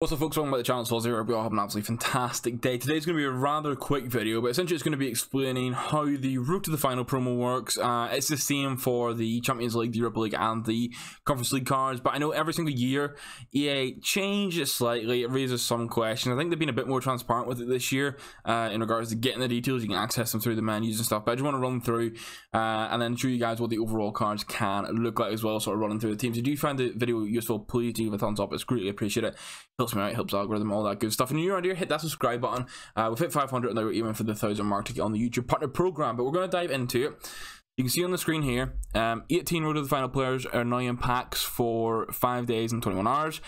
What's up folks, welcome back to the channel. So here we all have an absolutely fantastic day. Today's going to be a rather quick video, but essentially it's going to be explaining how the route to the final promo works. It's the same for the Champions League, the Europa League and the Conference League cards, but I know every single year EA changes it slightly. It raises some questions. I think they've been a bit more transparent with it this year in regards to getting the details. You can access them through the menus and stuff, but I just want to run through and then show you guys what the overall cards can look like as well, sort of running through the teams. If you do find the video useful, please do give a thumbs up. It's greatly appreciated. Helps me out, helps algorithm, all that good stuff. And you're around here, hit that subscribe button. We've hit 500 and now we're aiming for the 1,000 mark to get on the YouTube partner program, but we're going to dive into it. You can see on the screen here, 18 road to the final players are now in packs for 5 days and 21 hours.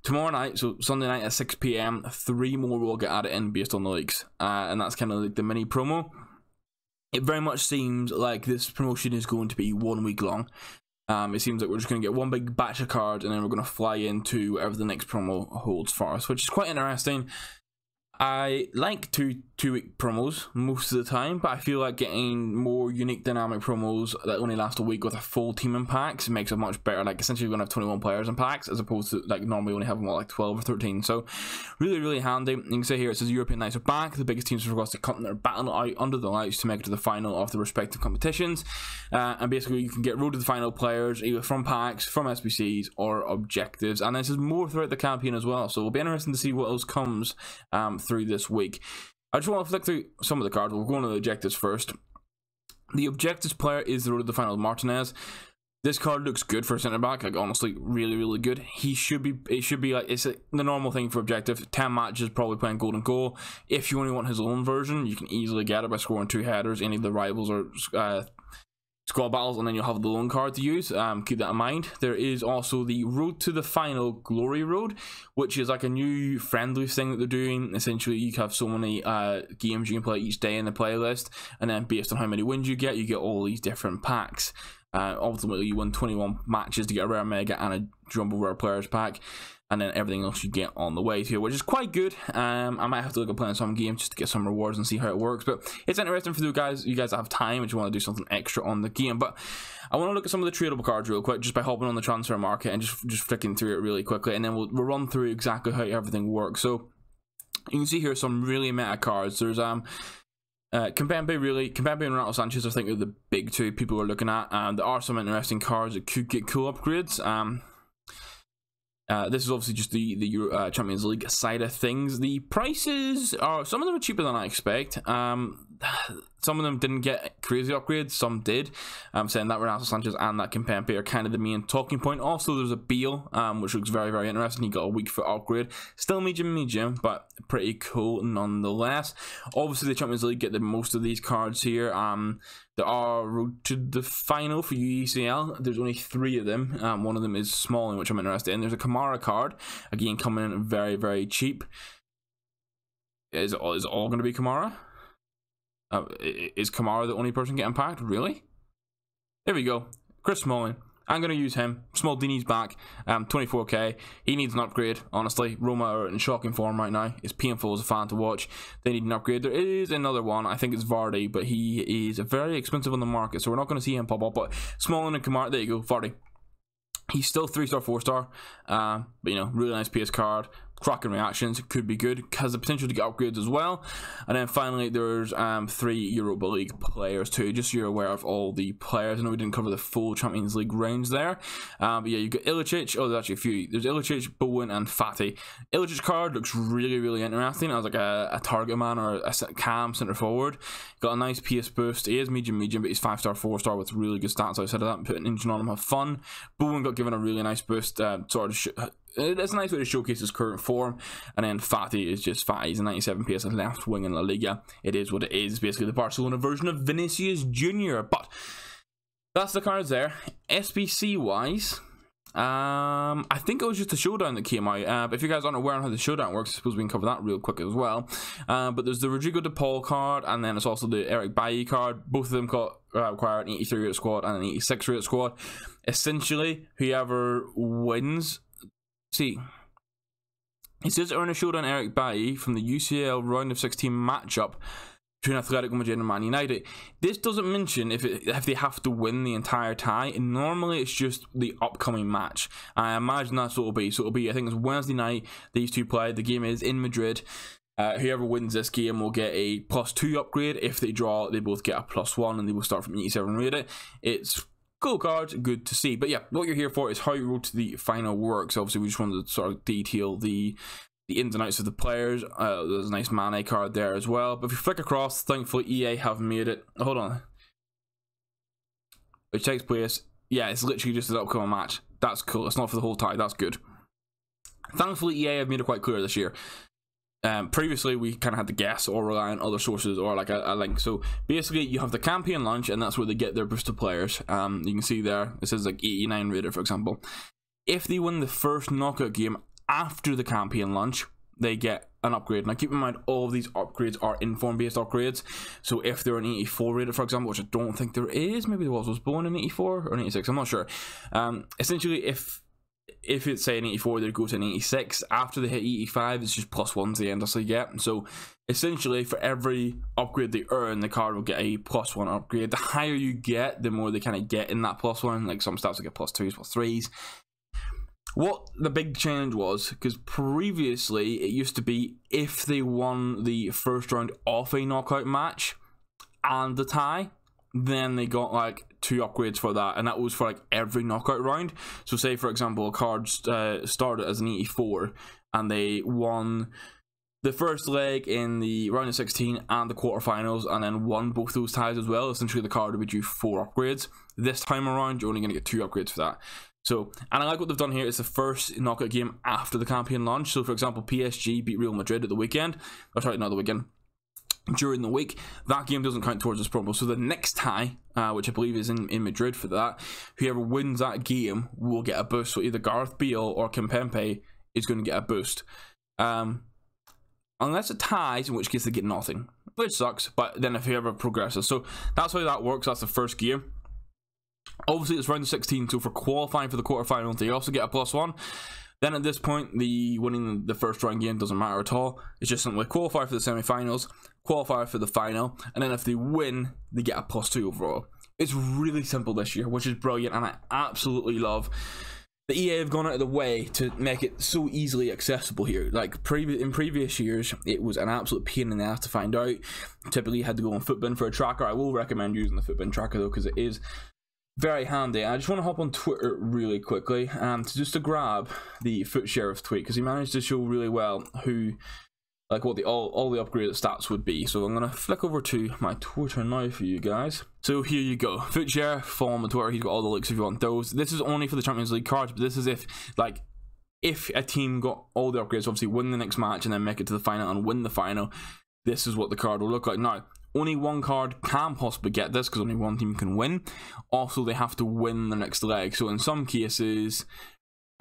Tomorrow night, so Sunday night at 6 PM, 3 more will get added in based on the leaks, and that's kind of like the mini promo. It very much seems like this promotion is going to be 1 week long. It seems like we're just going to get one big batch of cards and then we're going to fly into whatever the next promo holds for us, which is quite interesting. I like two-week promos most of the time, but I feel like getting more unique dynamic promos that only last a week with a full team in packs makes it much better. Like essentially we're going to have 21 players in packs as opposed to like normally only having what, like 12 or 13. So really handy. You can see here it says European Nights are back. The biggest teams across the continent are battling out under the lights to make it to the final of the respective competitions. And basically you can get road to the final players either from packs, from SBCs or objectives. And this is more throughout the campaign as well. So it'll be interesting to see what else comes through this week. I just want to flick through some of the cards. We're going to the objectives first. The objectives player is the road to the final, Martinez. This card looks good for a centre back, like honestly, really good. It should be like it's the normal thing for objective. 10 matches, probably playing golden goal. If you only want his own version, you can easily get it by scoring 2 headers, any of the rivals or squad battles, and then you'll have the loan card to use. Keep that in mind. There is also the road to the final glory road, which is like a new friendly thing that they're doing. Essentially you have so many games you can play each day in the playlist, and then based on how many wins you get all these different packs. Ultimately you win 21 matches to get a rare mega and a jumbo rare players pack, and then everything else you get on the way to, which is quite good. I might have to look at playing some games just to get some rewards and see how it works, but it's interesting for you guys that have time and you want to do something extra on the game. But I want to look at some of the tradable cards real quick, just by hopping on the transfer market and just flicking through it really quickly, and then we'll run through exactly how everything works. So you can see here some really meta cards. There's Kimpembe and Renato Sanchez I think are the big two people are looking at, and there are some interesting cards that could get cool upgrades. This is obviously just the Champions League side of things. The prices are, some of them are cheaper than I expect. Some of them didn't get crazy upgrades, some did. I'm saying that Renato Sanchez and that Kimpembe are kind of the main talking point. Also, there's a Beal, which looks very interesting. He got a weak foot upgrade. Still medium, but pretty cool nonetheless. Obviously, the Champions League get the most of these cards here. There are road to the final for UECL. There's only 3 of them. One of them is Smalling, which I'm interested in. There's a Kamara card, again coming in very cheap. Is it all going to be Kamara? Is Kamara the only person getting packed? Really? There we go. Chris Smalling. I'm going to use him. Smaldini's back. 24k. He needs an upgrade, honestly. Roma are in shocking form right now. It's painful as a fan to watch. They need an upgrade. There is another one. I think it's Vardy, but he is very expensive on the market, so we're not going to see him pop up. But Smalling and Kamara, there you go, Vardy. He's still 3-star, 4-star, but you know, really nice PS card. Cracking reactions, it could be good, has the potential to get upgrades as well. And then finally there's 3 Europa League players too, just so you're aware of all the players. I know we didn't cover the full Champions League range there, but yeah, you've got Ilicic. Oh, there's actually a few. There's Ilicic, Bowen and Fati. Ilicic card looks really interesting as like a target man or a cam centre forward. Got a nice PS boost. He is medium, but he's 5-star, 4-star with really good stats outside of that. Put an engine on him, have fun. Bowen got given a really nice boost, it's a nice way to showcase his current form. And then Fati is just fat. He's a 97 PS left wing in La Liga. It is what it is. Basically the Barcelona version of Vinicius Jr. But that's the cards there. SBC wise, I think it was just a showdown that came out. But if you guys aren't aware of how the showdown works, I suppose we can cover that real quick as well. But there's the Rodrigo de Paul card, and then it's also the Eric Bailly card. Both of them require an 83 rated squad and an 86 rated squad. Essentially, whoever wins. See, it says earn a showdown Eric Bailly from the UCL round of 16 matchup between Atletico Madrid and Man United. This doesn't mention if they have to win the entire tie, and normally it's just the upcoming match. I imagine that's what it'll be. So it'll be, I think it's Wednesday night, these two play. The game is in Madrid. Whoever wins this game will get a +2 upgrade. If they draw, they both get a +1, and they will start from 87 rated. It's cool cards, good to see. But yeah, what you're here for is how your road to the final works. Obviously, we just wanted to sort of detail the ins and outs of the players. There's a nice Mane card there as well. But if you flick across, thankfully EA have made it. Hold on. Which takes place. Yeah, it's literally just an upcoming match. That's cool. It's not for the whole tie. That's good. Thankfully, EA have made it quite clear this year. Previously, we kind of had to guess or rely on other sources or like a link. So basically, you have the campaign launch, and that's where they get their boosted players. You can see there, it says like 89 rated, for example. If they win the first knockout game after the campaign launch, they get an upgrade. Now keep in mind, all of these upgrades are inform based upgrades. So if they're an 84 rated, for example, which I don't think there is, maybe there was born in 84 or an 86, I'm not sure. Essentially, if it's say an 84, they go to an 86. After they hit 85, it's just +1s they endlessly get. So essentially, for every upgrade they earn, the card will get a +1 upgrade. The higher you get, the more they kind of get in that +1. Like some stats will get +2s, +3s. What the big change was, because previously it used to be if they won the first round of a knockout match and the tie, then they got like 2 upgrades for that, and that was for like every knockout round. So say for example a card started as an 84 and they won the first leg in the round of 16 and the quarterfinals, and then won both those ties as well. Essentially the card would be due 4 upgrades. This time around you're only going to get 2 upgrades for that. So, and I like what they've done here. It's the first knockout game after the campaign launch. So for example, PSG beat Real Madrid at the weekend, or sorry, not the weekend, during the week. That game doesn't count towards this promo. So the next tie, which I believe is in Madrid for that, whoever wins that game will get a boost. So either Gareth Bale or Kimpembe is going to get a boost. Unless it ties, in which case they get nothing, which sucks. But then if whoever progresses. So that's how that works. That's the first game. Obviously it's round of 16, so for qualifying for the quarterfinals they also get a +1. Then at this point, the winning the first round game doesn't matter at all. It's just simply qualify for the semi-finals, qualify for the final, and then if they win, they get a +2 overall. It's really simple this year, which is brilliant, and I absolutely love the EA have gone out of the way to make it so easily accessible here. Like in previous years, it was an absolute pain in the ass to find out. Typically, you had to go on Footbin for a tracker. I will recommend using the Footbin tracker though, because it is very handy. I just want to hop on Twitter really quickly to grab the Foot Sheriff tweet, because he managed to show really well who, like what all the upgraded stats would be. So I'm gonna flick over to my Twitter now for you guys. So here you go, Foot Sheriff, follow him on Twitter. He's got all the links if you want those. This is only for the Champions League cards, but this is if a team got all the upgrades, obviously win the next match and then make it to the final and win the final, this is what the card will look like. Now, only one card can possibly get this, because only one team can win. Also, they have to win the next leg. So in some cases,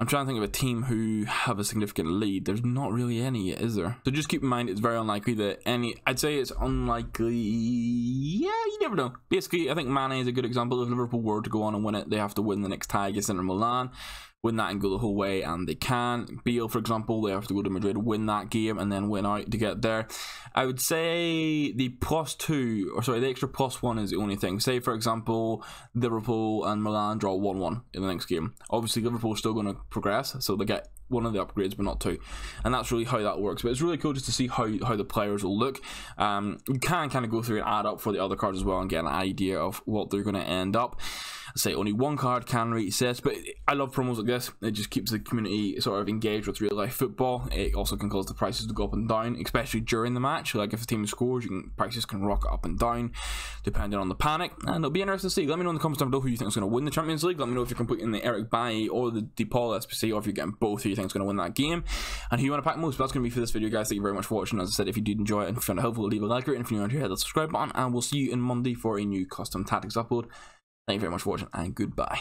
I'm trying to think of a team who have a significant lead. There's not really any yet, is there? So just keep in mind, it's very unlikely that any... I'd say it's unlikely... Yeah, you never know. Basically, I think Mane is a good example. If Liverpool were to go on and win it, they have to win the next tie against Inter Milan, win that and go the whole way, and they can. Bale, for example, they have to go to Madrid, win that game, and then win out to get there. I would say the +2, or sorry, the extra +1 is the only thing. Say, for example, Liverpool and Milan draw 1-1 in the next game. Obviously, Liverpool is still going to progress, so they get one of the upgrades, but not 2. And that's really how that works. But it's really cool just to see how the players will look. You can kind of go through and add up for the other cards as well and get an idea of what they're going to end up. Say only one card can reset, but I love promos like this. It just keeps the community sort of engaged with real life football. It also can cause the prices to go up and down, especially during the match. Like if a team scores, prices can rocket up and down depending on the panic, and it'll be interesting to see. Let me know in the comments down below who you think is going to win the Champions League. Let me know if you're completing the Eric Bailly or the DePaul SPC, or if you're getting both, who you think is going to win that game and who you want to pack most. But that's going to be for this video, guys. Thank you very much for watching. As I said, if you did enjoy it and found it helpful, leave a like, and if you're new here, hit the subscribe button, and we'll see you on Monday for a new custom tactics upload. Thank you very much for watching, and goodbye.